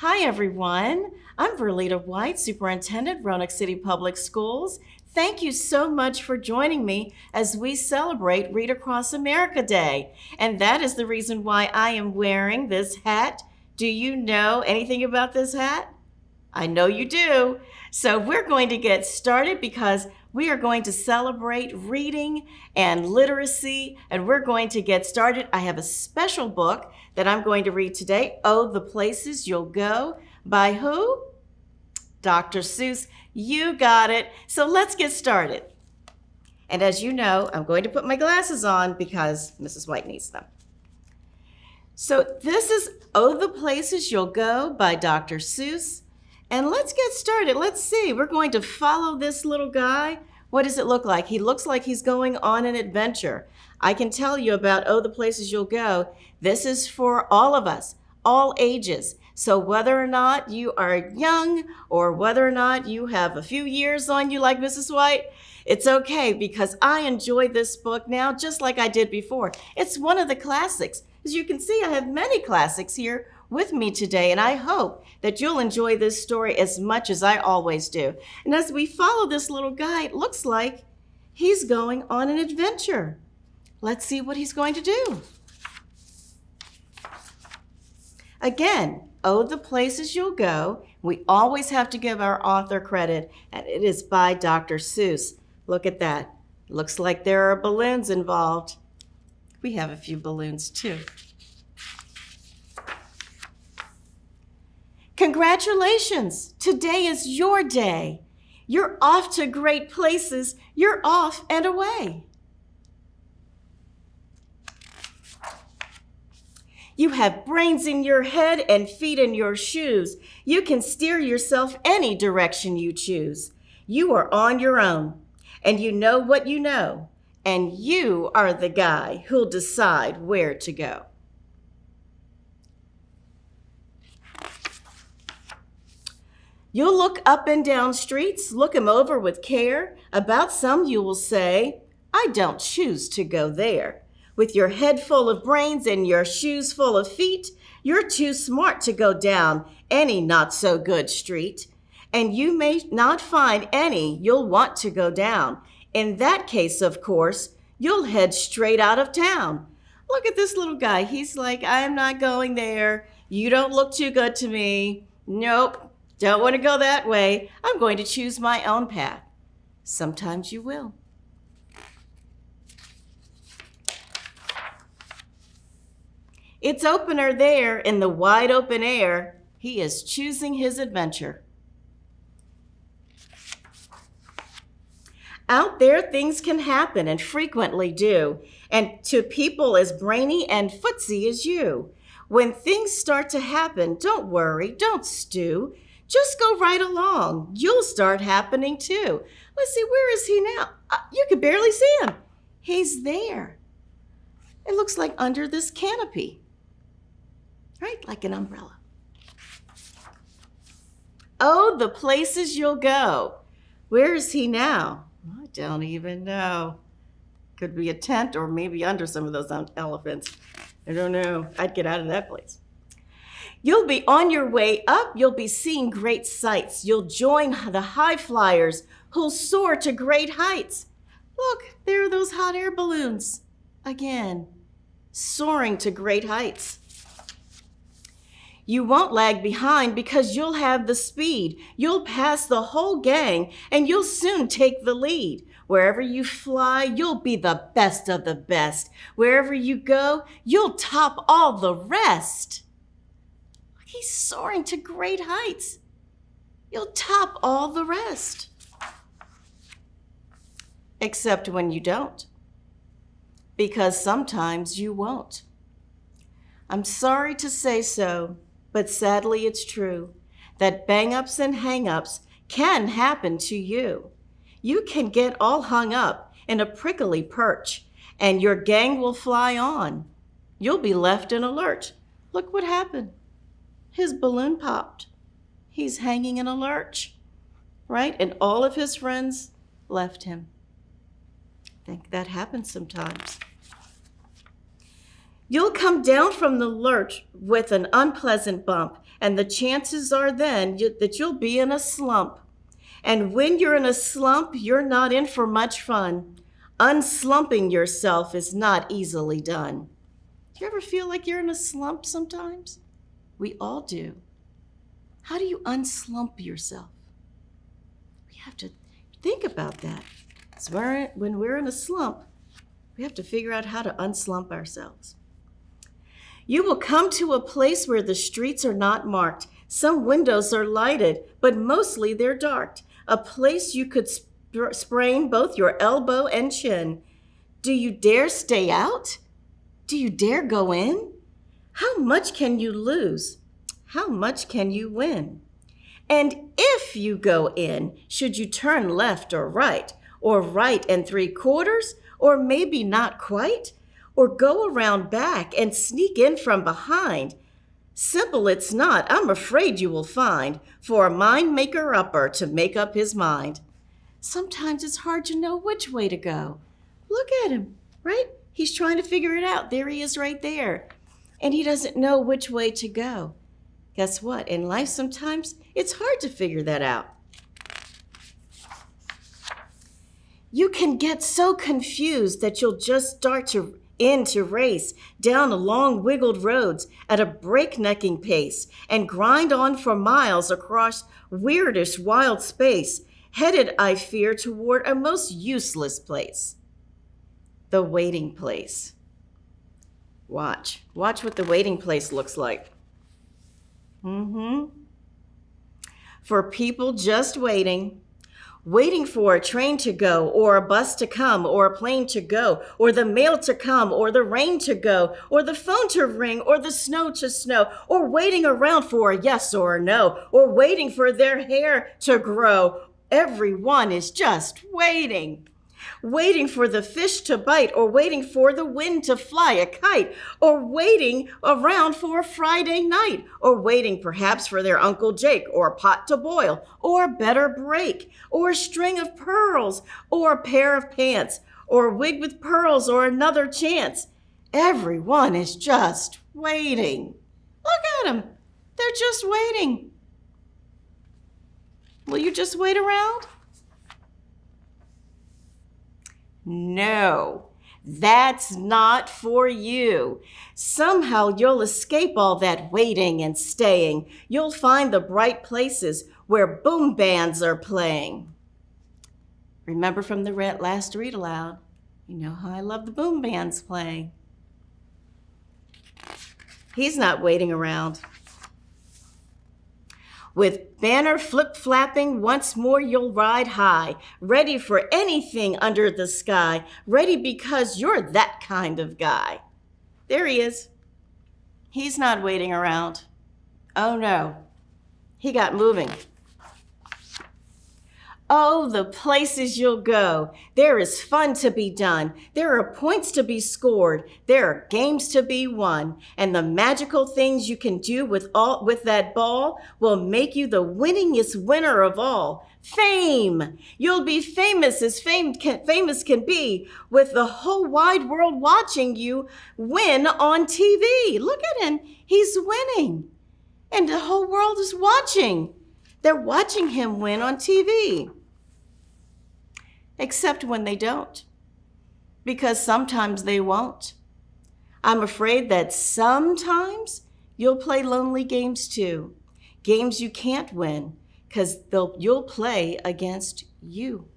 Hi, everyone. I'm Verlita White, Superintendent, Roanoke City Public Schools. Thank you so much for joining me as we celebrate Read Across America Day. And that is the reason why I am wearing this hat. Do you know anything about this hat? I know you do. So we're going to get started because we are going to celebrate reading and literacy, and we're going to get started. I have a special book that I'm going to read today, Oh, the Places You'll Go, by who? Dr. Seuss. You got it. So let's get started. And as you know, I'm going to put my glasses on because Mrs. White needs them. So this is Oh, the Places You'll Go by Dr. Seuss. And let's get started. Let's see. We're going to follow this little guy. What does it look like? He looks like he's going on an adventure. I can tell you about Oh, the Places You'll Go. This is for all of us, all ages. So whether or not you are young or whether or not you have a few years on you like Mrs. White, it's okay because I enjoy this book now just like I did before. It's one of the classics. As you can see, I have many classics here with me today, and I hope that you'll enjoy this story as much as I always do. And as we follow this little guy, it looks like he's going on an adventure. Let's see what he's going to do. Again, Oh, the Places You'll Go. We always have to give our author credit, and it is by Dr. Seuss. Look at that. Looks like there are balloons involved. We have a few balloons too. Congratulations! Today is your day. You're off to great places. You're off and away. You have brains in your head and feet in your shoes. You can steer yourself any direction you choose. You are on your own, and you know what you know, and you are the guy who'll decide where to go. You'll look up and down streets, look 'em over with care. About some you will say, I don't choose to go there. With your head full of brains and your shoes full of feet, you're too smart to go down any not-so-good street. And you may not find any you'll want to go down. In that case, of course, you'll head straight out of town. Look at this little guy. He's like, I'm not going there. You don't look too good to me. Nope. Don't want to go that way. I'm going to choose my own path. Sometimes you will. It's opener there in the wide open air. He is choosing his adventure. Out there, things can happen and frequently do, and to people as brainy and footsy as you. When things start to happen, don't worry, don't stew. Just go right along. You'll start happening too. Let's see, where is he now? You could barely see him. He's there. It looks like under this canopy, right? Like an umbrella. Oh, the places you'll go. Where is he now? I don't even know. Could be a tent or maybe under some of those elephants. I don't know. I'd get out of that place. You'll be on your way up. You'll be seeing great sights. You'll join the high flyers who'll soar to great heights. Look, there are those hot air balloons. Again, soaring to great heights. You won't lag behind because you'll have the speed. You'll pass the whole gang and you'll soon take the lead. Wherever you fly, you'll be the best of the best. Wherever you go, you'll top all the rest. He's soaring to great heights. You'll top all the rest. Except when you don't. Because sometimes you won't. I'm sorry to say so, but sadly it's true that bang-ups and hang-ups can happen to you. You can get all hung up in a prickly perch, and your gang will fly on. You'll be left in a lurch. Look what happened. His balloon popped. He's hanging in a lurch, right? And all of his friends left him. I think that happens sometimes. You'll come down from the lurch with an unpleasant bump, and the chances are then that you'll be in a slump. And when you're in a slump, you're not in for much fun. Unslumping yourself is not easily done. Do you ever feel like you're in a slump sometimes? We all do. How do you unslump yourself? We have to think about that. When we're in a slump, we have to figure out how to unslump ourselves. You will come to a place where the streets are not marked. Some windows are lighted, but mostly they're dark. A place you could sprain both your elbow and chin. Do you dare stay out? Do you dare go in? How much can you lose? How much can you win? And if you go in, should you turn left or right and 3/4, or maybe not quite? Or go around back and sneak in from behind? Simple it's not, I'm afraid you will find, for a mind maker upper to make up his mind. Sometimes it's hard to know which way to go. Look at him, right? He's trying to figure it out. There he is right there. And he doesn't know which way to go. Guess what? In life sometimes it's hard to figure that out. You can get so confused that you'll just start to race down long wiggled roads at a breaknecking pace and grind on for miles across weirdish wild space, headed, I fear, toward a most useless place. The waiting place. Watch what the waiting place looks like. For people just waiting for a train to go, or a bus to come, or a plane to go, or the mail to come, or the rain to go, or the phone to ring, or the snow to snow, or waiting around for a yes or a no, or waiting for their hair to grow. Everyone is just waiting. Waiting for the fish to bite, or waiting for the wind to fly a kite, or waiting around for a Friday night, or waiting perhaps for their Uncle Jake, or a pot to boil, or a better break, or a string of pearls, or a pair of pants, or a wig with pearls, or another chance. Everyone is just waiting. Look at them. They're just waiting. Will you just wait around? No, that's not for you. Somehow you'll escape all that waiting and staying. You'll find the bright places where boom bands are playing. Remember from the last read aloud, you know how I love the boom bands playing. He's not waiting around. With banner flip-flapping, once more you'll ride high, ready for anything under the sky, ready because you're that kind of guy. There he is. He's not waiting around. Oh no, he got moving. Oh, the places you'll go. There is fun to be done. There are points to be scored. There are games to be won. And the magical things you can do with that ball will make you the winningest winner of all. Fame. You'll be famous as famous can be, with the whole wide world watching you win on TV. Look at him. He's winning. And the whole world is watching. They're watching him win on TV. Except when they don't, because sometimes they won't. I'm afraid that sometimes you'll play lonely games too, games you can't win, because you'll play against you.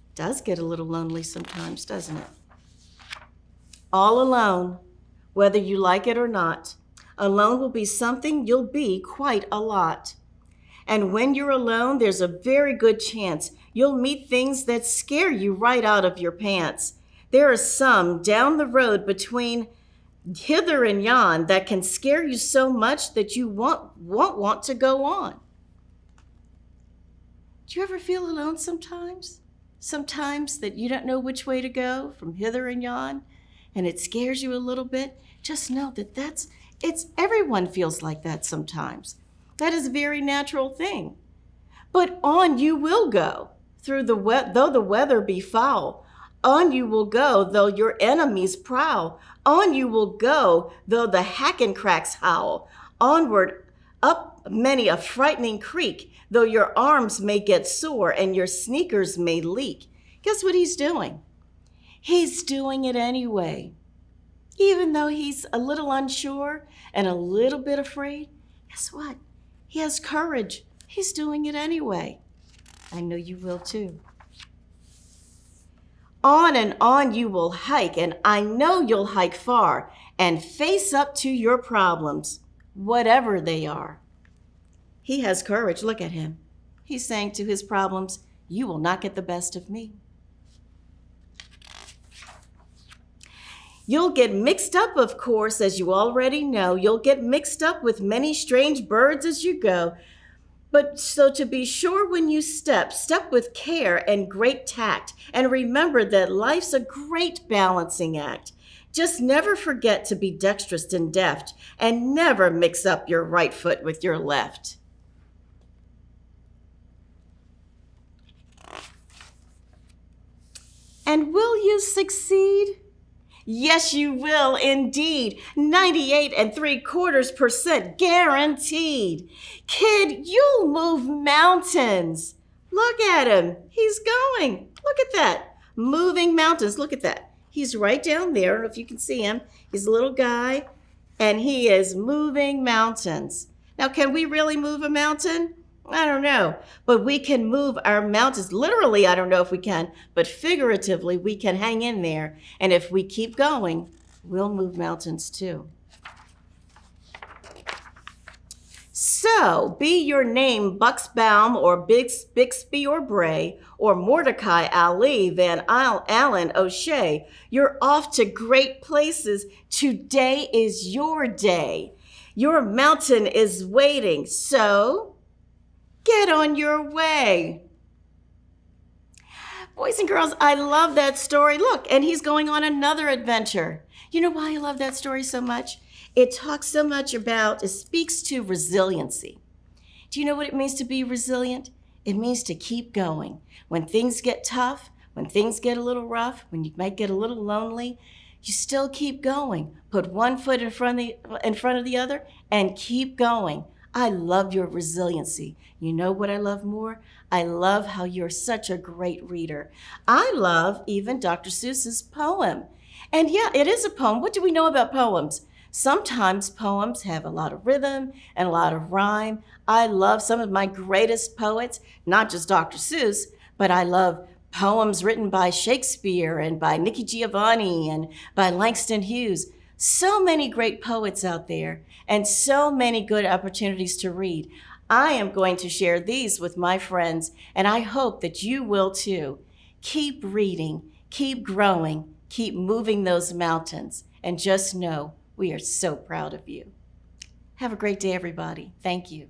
It does get a little lonely sometimes, doesn't it? All alone, whether you like it or not. Alone will be something you'll be quite a lot. And when you're alone, there's a very good chance you'll meet things that scare you right out of your pants. There are some down the road between hither and yon that can scare you so much that you won't want to go on. Do you ever feel alone sometimes? Sometimes that you don't know which way to go from hither and yon, and it scares you a little bit? Just know that everyone feels like that sometimes. That is a very natural thing. But on you will go, though the weather be foul. On you will go, though your enemies prowl. On you will go, though the hackencracks howl. Onward, up many a frightening creek, though your arms may get sore and your sneakers may leak. Guess what he's doing? He's doing it anyway. Even though he's a little unsure and a little bit afraid, guess what? He has courage. He's doing it anyway. I know you will too. On and on you will hike, and I know you'll hike far and face up to your problems, whatever they are. He has courage. Look at him. He's saying to his problems, you will not get the best of me. You'll get mixed up, of course, as you already know. You'll get mixed up with many strange birds as you go. But so to be sure when you step with care and great tact. And remember that life's a great balancing act. Just never forget to be dexterous and deft, and never mix up your right foot with your left. And will you succeed? Yes, you will indeed. 98.75% guaranteed. Kid, you'll move mountains. Look at him. He's going. Look at that. Moving mountains. Look at that. He's right down there. I don't know if you can see him. He's a little guy, and he is moving mountains. Now, can we really move a mountain? I don't know, but we can move our mountains. Literally, I don't know if we can, but figuratively, we can hang in there. And if we keep going, we'll move mountains too. So, be your name Buxbaum or Bixby or Bray or Mordecai Ali Van Allen O'Shea. You're off to great places. Today is your day. Your mountain is waiting, so get on your way. Boys and girls, I love that story. Look, and he's going on another adventure. You know why I love that story so much? It talks so much about, it speaks to resiliency. Do you know what it means to be resilient? It means to keep going. When things get tough, when things get a little rough, when you might get a little lonely, you still keep going. Put one foot in front of the other and keep going. I love your resiliency. You know what I love more? I love how you're such a great reader. I love even Dr. Seuss's poem. And yeah, it is a poem. What do we know about poems? Sometimes poems have a lot of rhythm and a lot of rhyme. I love some of my greatest poets, not just Dr. Seuss, but I love poems written by Shakespeare and by Nikki Giovanni and by Langston Hughes. So many great poets out there and so many good opportunities to read. I am going to share these with my friends, and I hope that you will too. Keep reading, keep growing, keep moving those mountains, and just know we are so proud of you. Have a great day, everybody. Thank you.